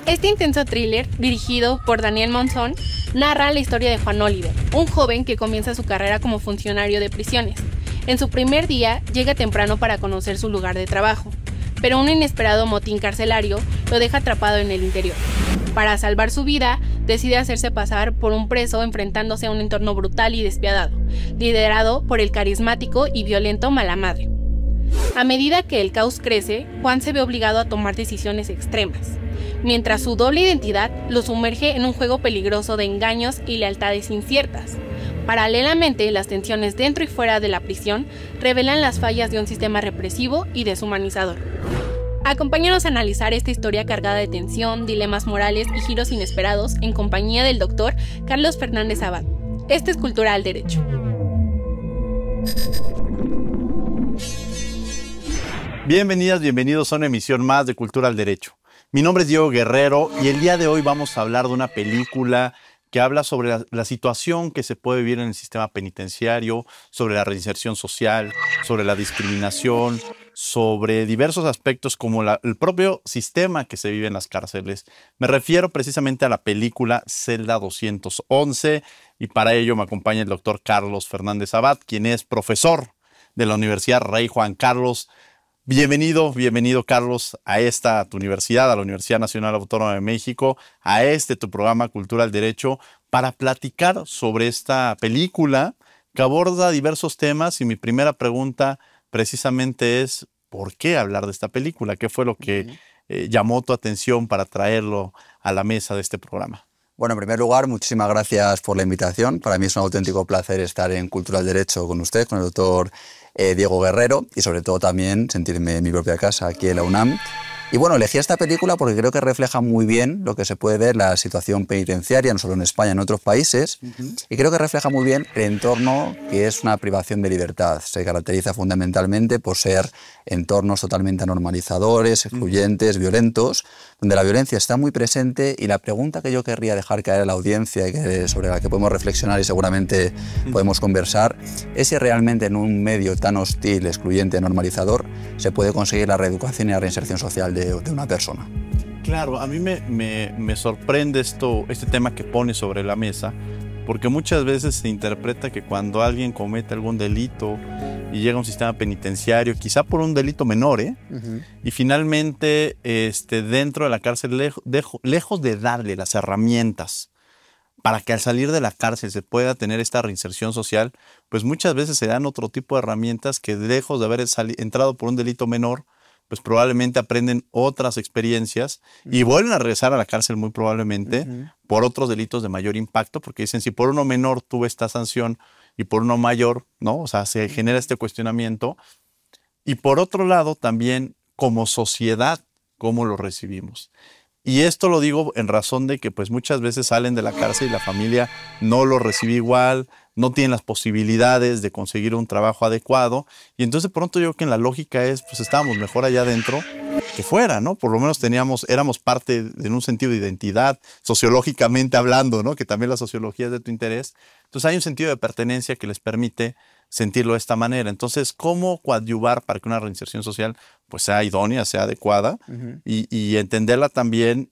Este intenso thriller, dirigido por Daniel Monzón, narra la historia de Juan Oliver, un joven que comienza su carrera como funcionario de prisiones. En su primer día, llega temprano para conocer su lugar de trabajo, pero un inesperado motín carcelario lo deja atrapado en el interior. Para salvar su vida, decide hacerse pasar por un preso enfrentándose a un entorno brutal y despiadado, liderado por el carismático y violento Malamadre. A medida que el caos crece, Juan se ve obligado a tomar decisiones extremas, mientras su doble identidad lo sumerge en un juego peligroso de engaños y lealtades inciertas. Paralelamente, las tensiones dentro y fuera de la prisión revelan las fallas de un sistema represivo y deshumanizador. Acompáñanos a analizar esta historia cargada de tensión, dilemas morales y giros inesperados en compañía del doctor Carlos Fernández Abad. Esta es Cultura al Derecho. Bienvenidas, bienvenidos a una emisión más de Cultura al Derecho. Mi nombre es Diego Guerrero y el día de hoy vamos a hablar de una película que habla sobre la situación que se puede vivir en el sistema penitenciario, sobre la reinserción social, sobre la discriminación, sobre diversos aspectos como el propio sistema que se vive en las cárceles. Me refiero precisamente a la película Celda 211 y para ello me acompaña el doctor Carlos Fernández Abad, quien es profesor de la Universidad Rey Juan Carlos. Bienvenido Carlos a tu universidad, a la Universidad Nacional Autónoma de México, a tu programa Cultura al Derecho, para platicar sobre esta película que aborda diversos temas. Y mi primera pregunta precisamente es, ¿por qué hablar de esta película? ¿Qué fue lo que llamó tu atención para traerlo a la mesa de este programa? Bueno, en primer lugar, muchísimas gracias por la invitación. Para mí es un auténtico placer estar en Cultura al Derecho con usted, con el doctor Diego Guerrero, y sobre todo también sentirme en mi propia casa, aquí en la UNAM. Y bueno, elegí esta película porque creo que refleja muy bien lo que se puede ver la situación penitenciaria, no solo en España, en otros países, y creo que refleja muy bien el entorno que es una privación de libertad. Se caracteriza fundamentalmente por ser entornos totalmente anormalizadores, excluyentes, violentos, donde la violencia está muy presente, y la pregunta que yo querría dejar caer a la audiencia y sobre la que podemos reflexionar y seguramente podemos conversar es si realmente en un medio tan hostil, excluyente, normalizador se puede conseguir la reeducación y la reinserción social de una persona. Claro, a mí me sorprende este tema que pone sobre la mesa, porque muchas veces se interpreta que cuando alguien comete algún delito y llega a un sistema penitenciario, quizá por un delito menor, y finalmente dentro de la cárcel, lejos de darle las herramientas para que al salir de la cárcel se pueda tener esta reinserción social, pues muchas veces se dan otro tipo de herramientas que, lejos de haber entrado por un delito menor, pues probablemente aprenden otras experiencias y vuelven a regresar a la cárcel muy probablemente por otros delitos de mayor impacto, porque dicen, si por uno menor tuve esta sanción y por uno mayor, ¿no? O sea, se genera este cuestionamiento. Y por otro lado, también como sociedad, ¿cómo lo recibimos? Y esto lo digo en razón de que pues muchas veces salen de la cárcel y la familia no lo recibe igual, no tienen las posibilidades de conseguir un trabajo adecuado, y entonces de pronto yo creo que en la lógica es, pues estábamos mejor allá adentro que fuera, ¿no? Por lo menos éramos parte en un sentido de identidad, sociológicamente hablando, ¿no? Que también la sociología es de tu interés. Entonces hay un sentido de pertenencia que les permite sentirlo de esta manera. Entonces, ¿cómo coadyuvar para que una reinserción social pues sea idónea, sea adecuada y entenderla también,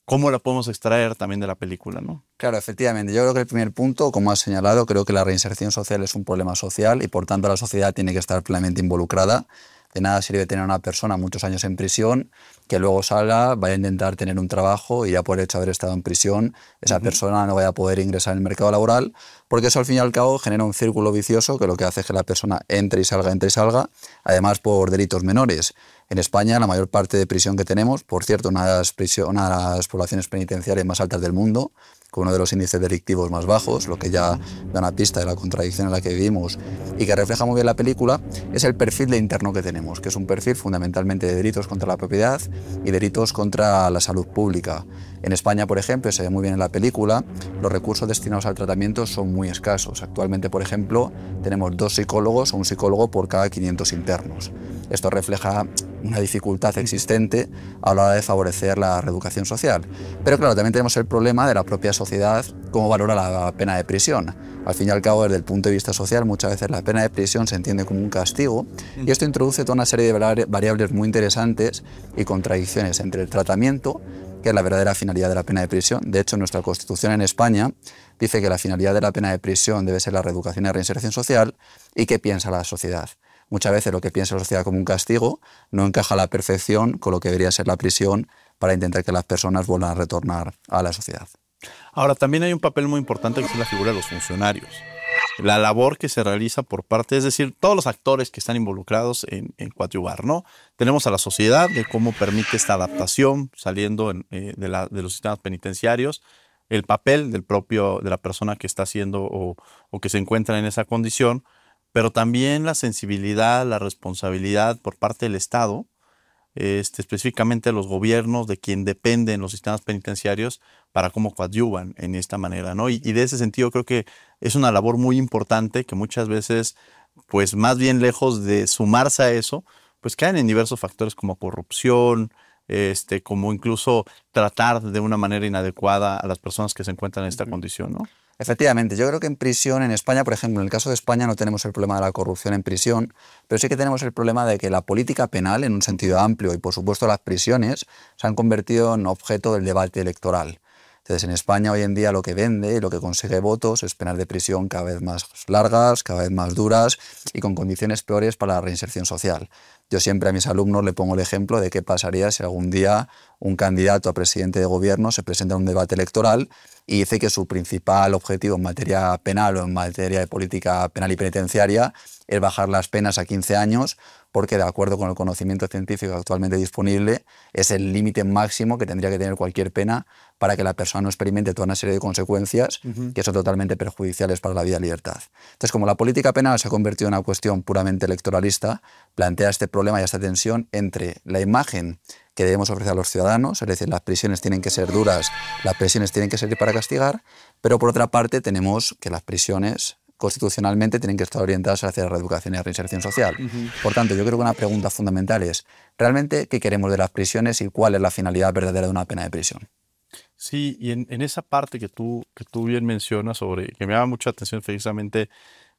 cómo la podemos extraer también de la película, ¿no? Claro, efectivamente. Yo creo que el primer punto, como has señalado, creo que la reinserción social es un problema social y por tanto la sociedad tiene que estar plenamente involucrada. De nada sirve tener a una persona muchos años en prisión, que luego salga, vaya a intentar tener un trabajo y ya por el hecho de haber estado en prisión, esa persona no vaya a poder ingresar en el mercado laboral, porque eso al fin y al cabo genera un círculo vicioso que lo que hace es que la persona entre y salga, además por delitos menores. En España, la mayor parte de prisión que tenemos, por cierto, una de las poblaciones penitenciarias más altas del mundo, con uno de los índices delictivos más bajos, lo que ya da una pista de la contradicción en la que vivimos y que refleja muy bien la película, es el perfil de interno que tenemos, que es un perfil fundamentalmente de delitos contra la propiedad y delitos contra la salud pública. En España, por ejemplo, se ve muy bien en la película, los recursos destinados al tratamiento son muy escasos. Actualmente, por ejemplo, tenemos 2 psicólogos o un psicólogo por cada 500 internos. Esto refleja una dificultad existente a la hora de favorecer la reeducación social. Pero claro, también tenemos el problema de la propia sociedad, cómo valora la pena de prisión. Al fin y al cabo, desde el punto de vista social, muchas veces la pena de prisión se entiende como un castigo y esto introduce toda una serie de variables muy interesantes y contradicciones entre el tratamiento, que es la verdadera finalidad de la pena de prisión. De hecho, nuestra Constitución en España dice que la finalidad de la pena de prisión debe ser la reeducación y la reinserción social. ¿Y qué piensa la sociedad? Muchas veces lo que piensa la sociedad como un castigo no encaja a la perfección con lo que debería ser la prisión para intentar que las personas vuelvan a retornar a la sociedad. Ahora, también hay un papel muy importante que es la figura de los funcionarios. La labor que se realiza por parte, es decir, todos los actores que están involucrados en coadyuvar, ¿no? Tenemos a la sociedad, de cómo permite esta adaptación saliendo de los sistemas penitenciarios, el papel de la persona que está haciendo o que se encuentra en esa condición, pero también la sensibilidad, la responsabilidad por parte del Estado, específicamente los gobiernos de quien dependen los sistemas penitenciarios para cómo coadyuvan en esta manera, ¿no? Y de ese sentido creo que es una labor muy importante que muchas veces, pues más bien lejos de sumarse a eso, pues caen en diversos factores como corrupción, como incluso tratar de una manera inadecuada a las personas que se encuentran en esta condición, ¿no? Efectivamente, yo creo que en prisión, en España, por ejemplo, en el caso de España no tenemos el problema de la corrupción en prisión, pero sí que tenemos el problema de que la política penal, en un sentido amplio, y por supuesto las prisiones, se han convertido en objeto del debate electoral. Entonces, en España hoy en día lo que vende y lo que consigue votos es penas de prisión cada vez más largas, cada vez más duras y con condiciones peores para la reinserción social. Yo siempre a mis alumnos le pongo el ejemplo de qué pasaría si algún día un candidato a presidente de gobierno se presenta a un debate electoral y dice que su principal objetivo en materia penal o en materia de política penal y penitenciaria es bajar las penas a 15 años porque, de acuerdo con el conocimiento científico actualmente disponible, es el límite máximo que tendría que tener cualquier pena para que la persona no experimente toda una serie de consecuencias que son totalmente perjudiciales para la vida y libertad. Entonces, como la política penal se ha convertido en una cuestión puramente electoralista, plantea este problema y esta tensión entre la imagen que debemos ofrecer a los ciudadanos, es decir, las prisiones tienen que ser duras, las prisiones tienen que servir para castigar, pero por otra parte tenemos que las prisiones constitucionalmente tienen que estar orientadas hacia la reeducación y la reinserción social. Por tanto, yo creo que una pregunta fundamental es, ¿realmente qué queremos de las prisiones y cuál es la finalidad verdadera de una pena de prisión? Sí, y en esa parte que tú bien mencionas sobre, que me llama mucha atención precisamente,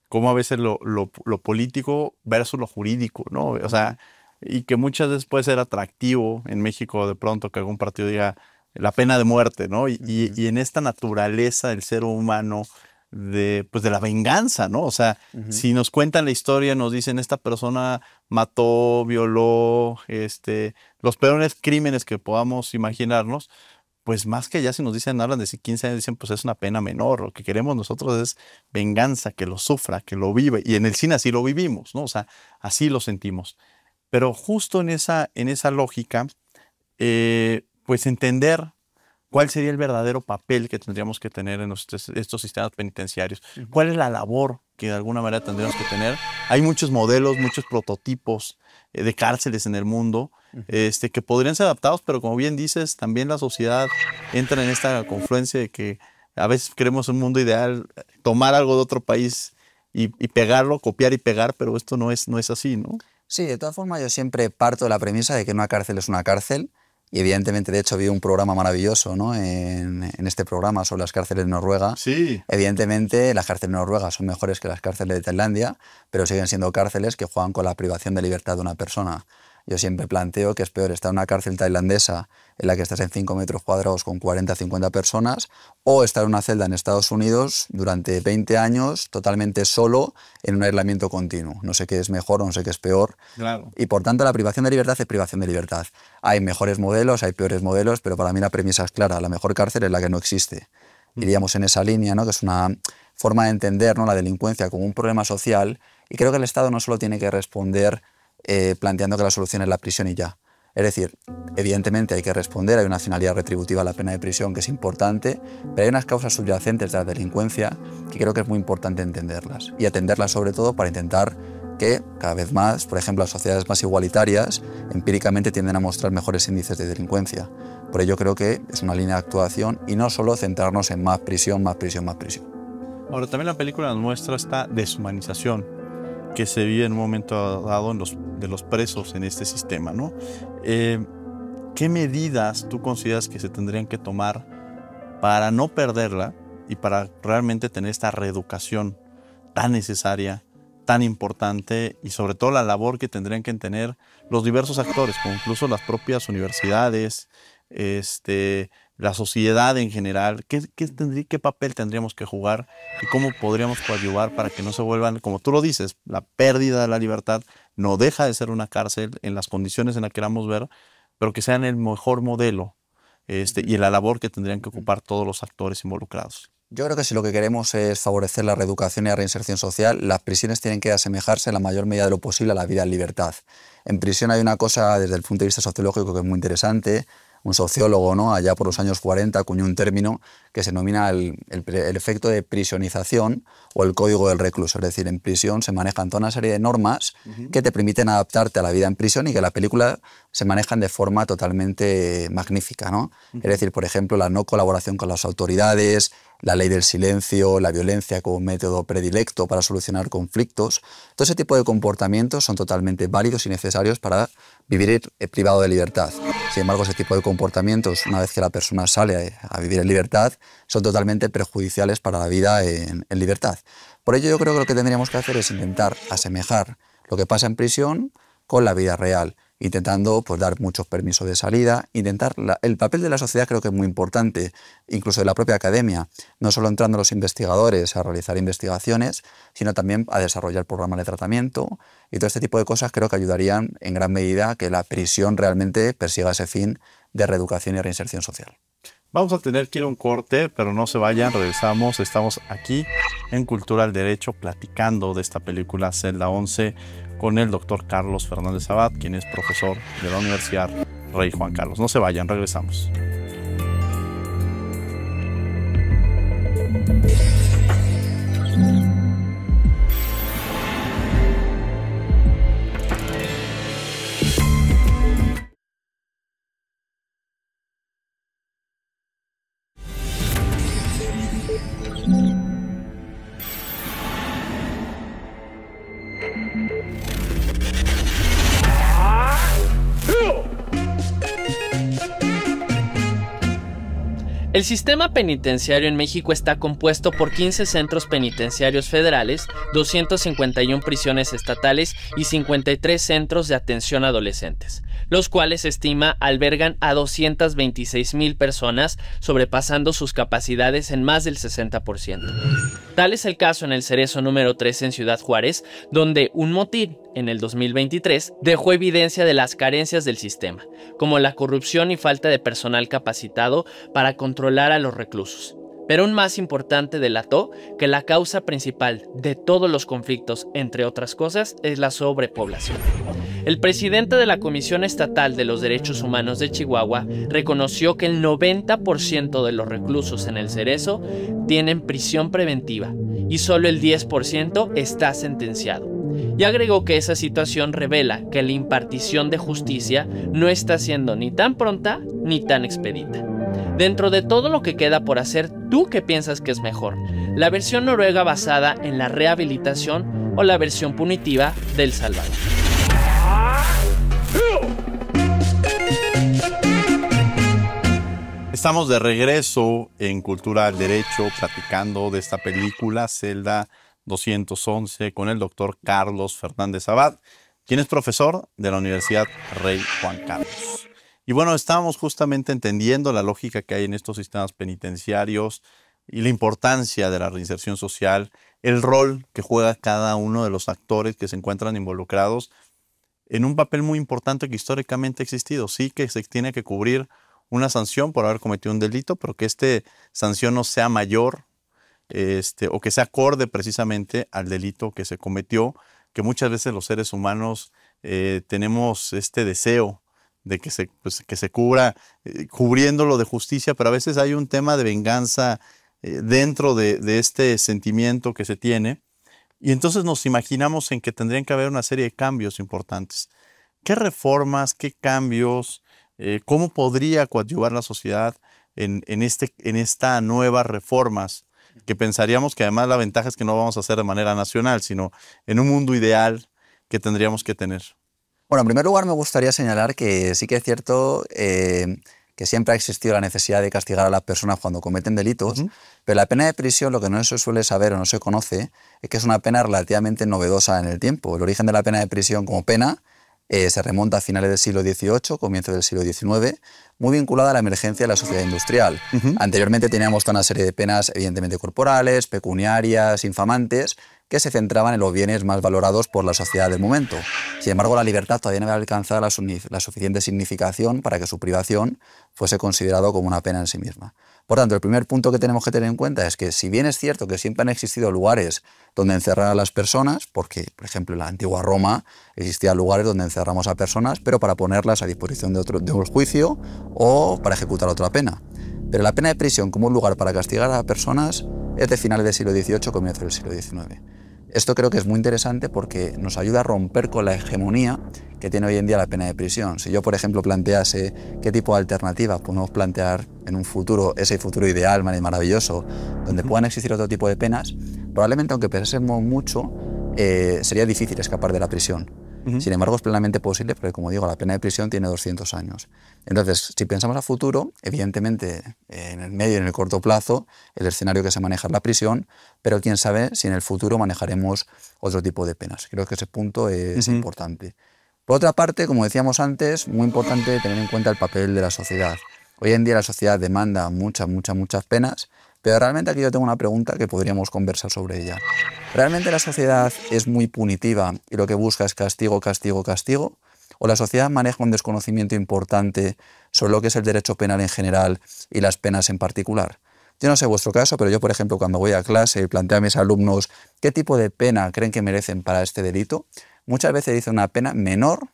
cómo a veces lo político versus lo jurídico, ¿no? O sea, y que muchas veces puede ser atractivo en México de pronto que algún partido diga la pena de muerte, ¿no? Y en esta naturaleza del ser humano pues de la venganza, ¿no? O sea, si nos cuentan la historia, nos dicen esta persona mató, violó, los peores crímenes que podamos imaginarnos, pues más que ya si nos dicen, hablan de 15 años, dicen pues es una pena menor, lo que queremos nosotros es venganza, que lo sufra, que lo vive, y en el cine así lo vivimos, ¿no? O sea, así lo sentimos. Pero justo en esa lógica, pues entender cuál sería el verdadero papel que tendríamos que tener en estos sistemas penitenciarios, cuál es la labor que de alguna manera tendríamos que tener. Hay muchos modelos, muchos prototipos de cárceles en el mundo que podrían ser adaptados, pero como bien dices, también la sociedad entra en esta confluencia de que a veces queremos un mundo ideal, tomar algo de otro país y pegarlo, copiar y pegar, pero esto no es así, ¿no? Sí, de todas formas yo siempre parto de la premisa de que una cárcel es una cárcel y evidentemente, de hecho, vi un programa maravilloso, ¿no? en este programa sobre las cárceles de Noruega. Sí. Evidentemente las cárceles de Noruega son mejores que las cárceles de Tailandia, pero siguen siendo cárceles que juegan con la privación de libertad de una persona. Yo siempre planteo que es peor estar en una cárcel tailandesa en la que estás en 5 metros cuadrados con 40 50 personas o estar en una celda en Estados Unidos durante 20 años totalmente solo en un aislamiento continuo. No sé qué es mejor o no sé qué es peor. Claro. Y por tanto la privación de libertad es privación de libertad. Hay mejores modelos, hay peores modelos, pero para mí la premisa es clara. La mejor cárcel es la que no existe. Iríamos en esa línea, ¿no? Que es una forma de entender, ¿no? La delincuencia como un problema social, y creo que el Estado no solo tiene que responder planteando que la solución es la prisión y ya. Es decir, evidentemente hay que responder, hay una finalidad retributiva a la pena de prisión que es importante, pero hay unas causas subyacentes de la delincuencia que creo que es muy importante entenderlas y atenderlas sobre todo para intentar que cada vez más, por ejemplo, las sociedades más igualitarias empíricamente tienden a mostrar mejores índices de delincuencia. Por ello creo que es una línea de actuación y no solo centrarnos en más prisión, más prisión, más prisión. Ahora, también la película nos muestra esta deshumanización que se vive en un momento dado de los presos en este sistema, ¿no? ¿Qué medidas tú consideras que se tendrían que tomar para no perderla y para realmente tener esta reeducación tan necesaria, tan importante, y sobre todo la labor que tendrían que tener los diversos actores, como incluso las propias universidades, la sociedad en general? ¿Qué papel tendríamos que jugar y cómo podríamos coadyuvar para que no se vuelvan, como tú lo dices, la pérdida de la libertad no deja de ser una cárcel en las condiciones en las que queramos ver, pero que sean el mejor modelo y la labor que tendrían que ocupar todos los actores involucrados? Yo creo que si lo que queremos es favorecer la reeducación y la reinserción social, las prisiones tienen que asemejarse en la mayor medida de lo posible a la vida en libertad. En prisión hay una cosa desde el punto de vista sociológico que es muy interesante. Un sociólogo, ¿no?, allá por los años 40 acuñó un término que se denomina el efecto de prisionización o el código del recluso. Es decir, en prisión se manejan toda una serie de normas que te permiten adaptarte a la vida en prisión y que en la película se manejan de forma totalmente magnífica, ¿no? Es decir, por ejemplo, la no colaboración con las autoridades, la ley del silencio, la violencia como método predilecto para solucionar conflictos. Todo ese tipo de comportamientos son totalmente válidos y necesarios para vivir privado de libertad. Sin embargo, ese tipo de comportamientos, una vez que la persona sale a vivir en libertad, son totalmente perjudiciales para la vida en libertad. Por ello, yo creo que lo que tendríamos que hacer es intentar asemejar lo que pasa en prisión con la vida real, intentando pues, dar muchos permisos de salida, el papel de la sociedad creo que es muy importante, incluso de la propia academia, no solo entrando los investigadores a realizar investigaciones, sino también a desarrollar programas de tratamiento, y todo este tipo de cosas creo que ayudarían en gran medida a que la prisión realmente persiga ese fin de reeducación y reinserción social. Vamos a tener que ir a un corte, pero no se vayan, regresamos. Estamos aquí en Cultura al Derecho platicando de esta película Celda 11 con el doctor Carlos Fernández Abad, quien es profesor de la Universidad Rey Juan Carlos. No se vayan, regresamos. El sistema penitenciario en México está compuesto por 15 centros penitenciarios federales, 251 prisiones estatales y 53 centros de atención a adolescentes, los cuales se estima albergan a 226,000 personas, sobrepasando sus capacidades en más del 60%. Tal es el caso en el Cerezo número 3 en Ciudad Juárez, donde un motín en el 2023 dejó evidencia de las carencias del sistema, como la corrupción y falta de personal capacitado para controlar a los reclusos. Pero aún más importante, delató que la causa principal de todos los conflictos, entre otras cosas, es la sobrepoblación. El presidente de la Comisión Estatal de los Derechos Humanos de Chihuahua reconoció que el 90% de los reclusos en el Cerezo tienen prisión preventiva y solo el 10% está sentenciado. Y agregó que esa situación revela que la impartición de justicia no está siendo ni tan pronta ni tan expedita. Dentro de todo lo que queda por hacer, ¿tú qué piensas que es mejor? ¿La versión noruega basada en la rehabilitación o la versión punitiva del Salvador? Estamos de regreso en Cultura al Derecho platicando de esta película Celda 211 con el doctor Carlos Fernández Abad, quien es profesor de la Universidad Rey Juan Carlos. Y bueno, estábamos justamente entendiendo la lógica que hay en estos sistemas penitenciarios y la importancia de la reinserción social, el rol que juega cada uno de los actores que se encuentran involucrados en un papel muy importante que históricamente ha existido. Sí que se tiene que cubrir una sanción por haber cometido un delito, pero que esta sanción no sea mayor o que sea acorde precisamente al delito que se cometió, que muchas veces los seres humanos tenemos este deseo de que se cubra, cubriéndolo de justicia, pero a veces hay un tema de venganza dentro de este sentimiento que se tiene, y entonces nos imaginamos en que tendrían que haber una serie de cambios importantes. ¿Qué reformas, qué cambios, cómo podría coadyuvar la sociedad en esta nuevas reformas? Que pensaríamos que además la ventaja es que no vamos a hacer de manera nacional, sino en un mundo ideal que tendríamos que tener. Bueno, en primer lugar me gustaría señalar que sí que es cierto que siempre ha existido la necesidad de castigar a las personas cuando cometen delitos, pero la pena de prisión, lo que no se suele saber o no se conoce, es que es una pena relativamente novedosa en el tiempo. El origen de la pena de prisión como pena se remonta a finales del siglo XVIII, comienzo del siglo XIX, muy vinculada a la emergencia de la sociedad industrial. Anteriormente teníamos toda una serie de penas evidentemente corporales, pecuniarias, infamantes, que se centraban en los bienes más valorados por la sociedad del momento. Sin embargo, la libertad todavía no había alcanzado la suficiente significación para que su privación fuese considerado como una pena en sí misma. Por tanto, el primer punto que tenemos que tener en cuenta es que si bien es cierto que siempre han existido lugares donde encerrar a las personas, porque, por ejemplo, en la antigua Roma existían lugares donde encerramos a personas, pero para ponerlas a disposición de un juicio o para ejecutar otra pena. Pero la pena de prisión como un lugar para castigar a personas es de finales del siglo XVIII, comienzo del siglo XIX. Esto creo que es muy interesante porque nos ayuda a romper con la hegemonía que tiene hoy en día la pena de prisión. Si yo, por ejemplo, plantease qué tipo de alternativas podemos plantear en un futuro, ese futuro ideal, maravilloso, donde puedan existir otro tipo de penas, probablemente, aunque pensemos mucho, sería difícil escapar de la prisión. Sin embargo, es plenamente posible porque, como digo, la pena de prisión tiene 200 años. Entonces, si pensamos a futuro, evidentemente, en el medio y en el corto plazo, el escenario que se maneja es la prisión, pero quién sabe si en el futuro manejaremos otro tipo de penas. Creo que ese punto es importante. Por otra parte, como decíamos antes, muy importante tener en cuenta el papel de la sociedad. Hoy en día la sociedad demanda muchas penas, pero realmente aquí yo tengo una pregunta que podríamos conversar sobre ella. ¿Realmente la sociedad es muy punitiva y lo que busca es castigo, castigo, castigo? ¿O la sociedad maneja un desconocimiento importante sobre lo que es el derecho penal en general y las penas en particular? Yo no sé vuestro caso, pero yo, por ejemplo, cuando voy a clase y planteo a mis alumnos qué tipo de pena creen que merecen para este delito, muchas veces dicen una pena menor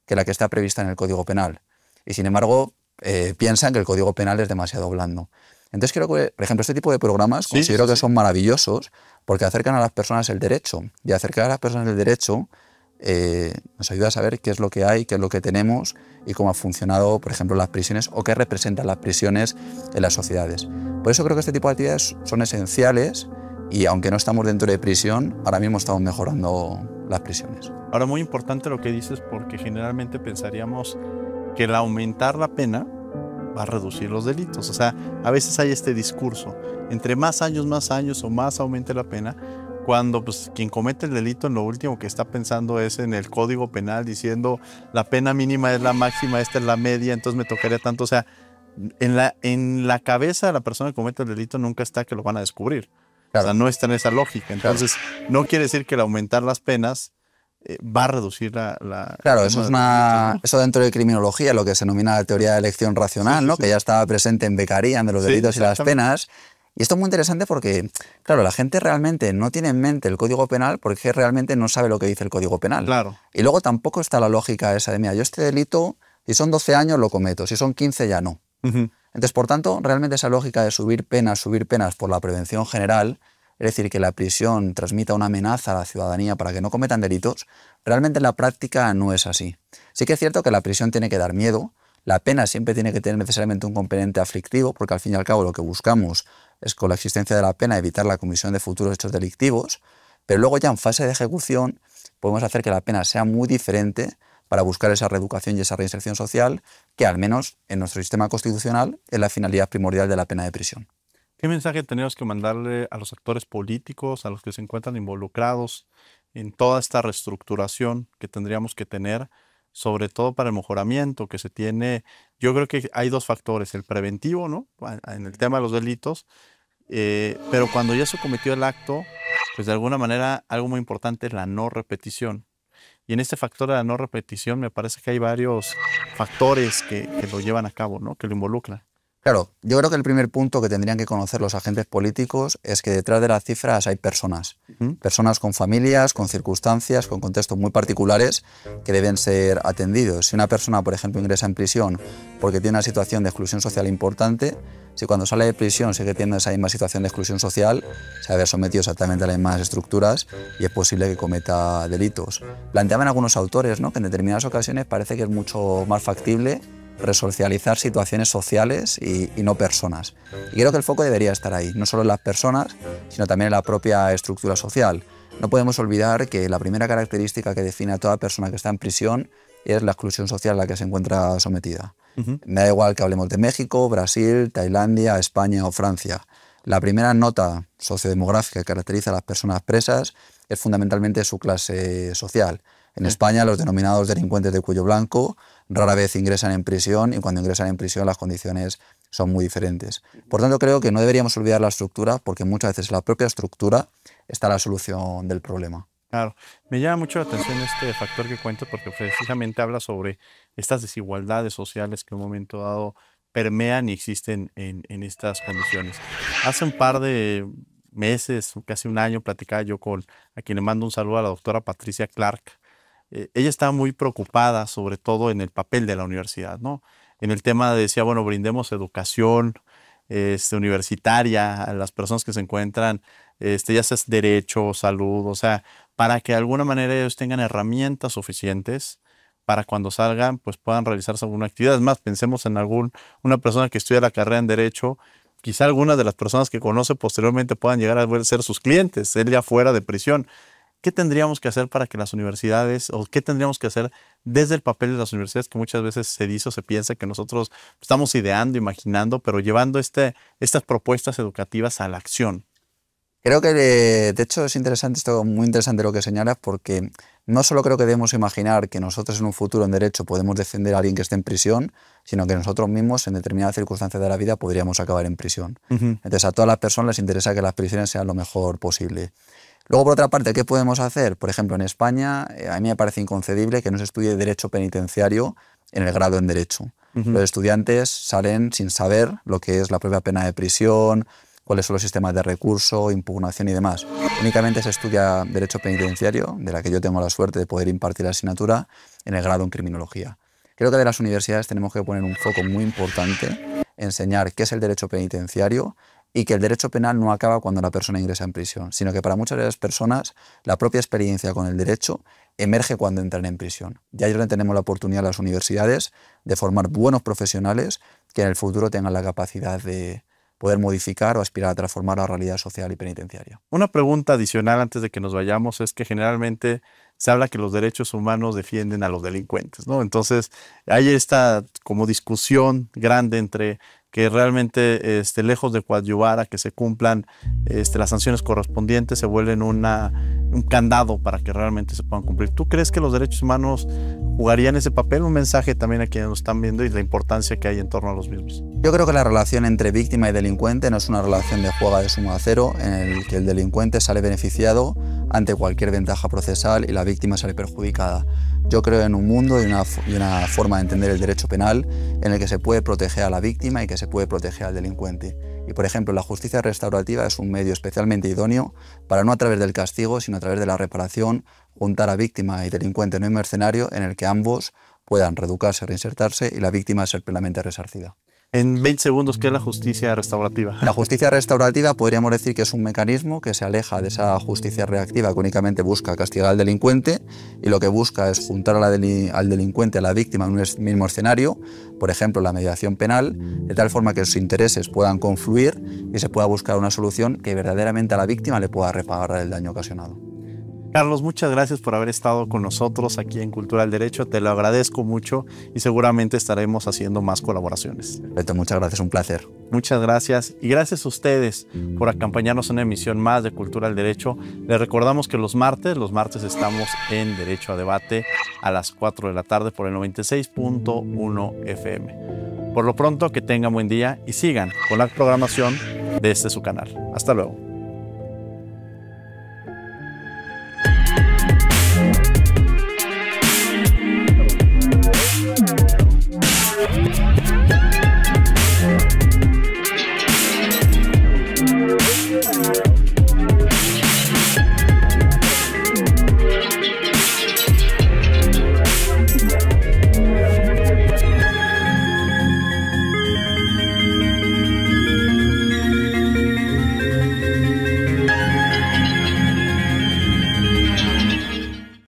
que la que está prevista en el Código Penal. Y sin embargo, piensan que el Código Penal es demasiado blando. Entonces creo que, por ejemplo, este tipo de programas considero que son maravillosos porque acercan a las personas el derecho. Y acercar a las personas el derecho nos ayuda a saber qué es lo que hay, qué es lo que tenemos y cómo ha funcionado, por ejemplo, las prisiones o qué representan las prisiones en las sociedades. Por eso creo que este tipo de actividades son esenciales y aunque no estamos dentro de prisión, ahora mismo estamos mejorando las prisiones. Ahora, muy importante lo que dices porque generalmente pensaríamos que el aumentar la pena va a reducir los delitos. O sea, a veces hay este discurso, entre más años o más aumente la pena, cuando pues, quien comete el delito en lo último que está pensando es en el Código Penal diciendo la pena mínima es la máxima, esta es la media, entonces me tocaría tanto. O sea, en la cabeza de la persona que comete el delito nunca está que lo van a descubrir. Claro. O sea, no está en esa lógica. Entonces, no quiere decir que el aumentar las penas va a reducir la claro, eso dentro de criminología, lo que se denomina la teoría de elección racional, ¿no? Que ya estaba presente en Beccarian de los delitos y las penas. Y esto es muy interesante porque, claro, la gente realmente no tiene en mente el Código Penal porque realmente no sabe lo que dice el Código Penal. Claro. Y luego tampoco está la lógica esa de, mira, yo este delito, si son 12 años lo cometo, si son 15 ya no. Entonces, por tanto, realmente esa lógica de subir penas por la prevención general, es decir, que la prisión transmita una amenaza a la ciudadanía para que no cometan delitos, realmente en la práctica no es así. Sí que es cierto que la prisión tiene que dar miedo, la pena siempre tiene que tener necesariamente un componente aflictivo, porque al fin y al cabo lo que buscamos es con la existencia de la pena evitar la comisión de futuros hechos delictivos, pero luego ya en fase de ejecución podemos hacer que la pena sea muy diferente para buscar esa reeducación y esa reinserción social, que al menos en nuestro sistema constitucional es la finalidad primordial de la pena de prisión. ¿Qué mensaje tenemos que mandarle a los actores políticos, a los que se encuentran involucrados en toda esta reestructuración que tendríamos que tener, sobre todo para el mejoramiento que se tiene? Yo creo que hay dos factores, el preventivo, ¿no? En el tema de los delitos, pero cuando ya se cometió el acto, pues de alguna manera algo muy importante es la no repetición. Y en este factor de la no repetición me parece que hay varios factores que lo llevan a cabo, ¿no? Que lo involucran. Claro, yo creo que el primer punto que tendrían que conocer los agentes políticos es que detrás de las cifras hay personas. Personas con familias, con circunstancias, con contextos muy particulares que deben ser atendidos. Si una persona, por ejemplo, ingresa en prisión porque tiene una situación de exclusión social importante, si cuando sale de prisión sigue teniendo esa misma situación de exclusión social, se va a ver sometido exactamente a las mismas estructuras y es posible que cometa delitos. Planteaban algunos autores, ¿no?, que en determinadas ocasiones parece que es mucho más factible resocializar situaciones sociales y no personas. Y creo que el foco debería estar ahí, no solo en las personas, sino también en la propia estructura social. No podemos olvidar que la primera característica que define a toda persona que está en prisión es la exclusión social a la que se encuentra sometida. Me da igual que hablemos de México, Brasil, Tailandia, España o Francia. La primera nota sociodemográfica que caracteriza a las personas presas es fundamentalmente su clase social. En España, los denominados delincuentes de cuello blanco rara vez ingresan en prisión y cuando ingresan en prisión las condiciones son muy diferentes. Por tanto, creo que no deberíamos olvidar la estructura porque muchas veces en la propia estructura está la solución del problema. Claro, me llama mucho la atención este factor que cuentas porque precisamente habla sobre estas desigualdades sociales que en un momento dado permean y existen en estas condiciones. Hace un par de meses, casi un año, platicaba yo con a quien le mando un saludo, a la doctora Patricia Clark. Ella estaba muy preocupada, sobre todo en el papel de la universidad, ¿no? En el tema decía, bueno, brindemos educación universitaria a las personas que se encuentran, ya sea derecho, salud, o sea, para que de alguna manera ellos tengan herramientas suficientes para cuando salgan, pues puedan realizarse alguna actividad. Es más, pensemos en una persona que estudia la carrera en derecho, quizá algunas de las personas que conoce posteriormente puedan llegar a ser sus clientes, él ya fuera de prisión. ¿Qué tendríamos que hacer para que las universidades, o qué tendríamos que hacer desde el papel de las universidades, que muchas veces se dice o se piensa que nosotros estamos ideando, imaginando, pero llevando estas propuestas educativas a la acción? Creo que, de hecho, es interesante esto, muy interesante lo que señalas, porque no solo creo que debemos imaginar que nosotros en un futuro en derecho podemos defender a alguien que esté en prisión, sino que nosotros mismos en determinadas circunstancias de la vida podríamos acabar en prisión. Entonces a todas las personas les interesa que las prisiones sean lo mejor posible. Luego, por otra parte, ¿qué podemos hacer? Por ejemplo, en España, a mí me parece inconcebible que no se estudie derecho penitenciario en el grado en derecho. Los estudiantes salen sin saber lo que es la propia pena de prisión, cuáles son los sistemas de recurso, impugnación y demás. Únicamente se estudia derecho penitenciario, de la que yo tengo la suerte de poder impartir la asignatura, en el grado en criminología. Creo que de las universidades tenemos que poner un foco muy importante en enseñar qué es el derecho penitenciario y que el derecho penal no acaba cuando la persona ingresa en prisión, sino que para muchas de las personas la propia experiencia con el derecho emerge cuando entran en prisión. Y ahí es donde tenemos la oportunidad las universidades de formar buenos profesionales que en el futuro tengan la capacidad de poder modificar o aspirar a transformar la realidad social y penitenciaria. Una pregunta adicional antes de que nos vayamos es que generalmente se habla que los derechos humanos defienden a los delincuentes, ¿no? Entonces hay esta como discusión grande entre que realmente lejos de coadyuvar a que se cumplan las sanciones correspondientes, se vuelven un candado para que realmente se puedan cumplir. ¿Tú crees que los derechos humanos jugarían ese papel? Un mensaje también a quienes nos están viendo y la importancia que hay en torno a los mismos. Yo creo que la relación entre víctima y delincuente no es una relación de juego de suma cero en el que el delincuente sale beneficiado ante cualquier ventaja procesal y la víctima sale perjudicada. Yo creo en un mundo y una forma de entender el derecho penal en el que se puede proteger a la víctima y que se puede proteger al delincuente. Y, por ejemplo, la justicia restaurativa es un medio especialmente idóneo para no a través del castigo, sino a través de la reparación, juntar a víctima y delincuente en un mercenario en el que ambos puedan reeducarse, reinsertarse y la víctima ser plenamente resarcida. En 20 segundos, ¿qué es la justicia restaurativa? La justicia restaurativa podríamos decir que es un mecanismo que se aleja de esa justicia reactiva que únicamente busca castigar al delincuente y lo que busca es juntar al delincuente, a la víctima en un mismo escenario, por ejemplo la mediación penal, de tal forma que sus intereses puedan confluir y se pueda buscar una solución que verdaderamente a la víctima le pueda reparar el daño ocasionado. Carlos, muchas gracias por haber estado con nosotros aquí en Cultura del Derecho. Te lo agradezco mucho y seguramente estaremos haciendo más colaboraciones. Perfecto, muchas gracias, un placer. Muchas gracias y gracias a ustedes por acompañarnos en una emisión más de Cultura del Derecho. Les recordamos que los martes estamos en Derecho a Debate a las 4 de la tarde por el 96.1 FM. Por lo pronto, que tengan buen día y sigan con la programación de su canal. Hasta luego.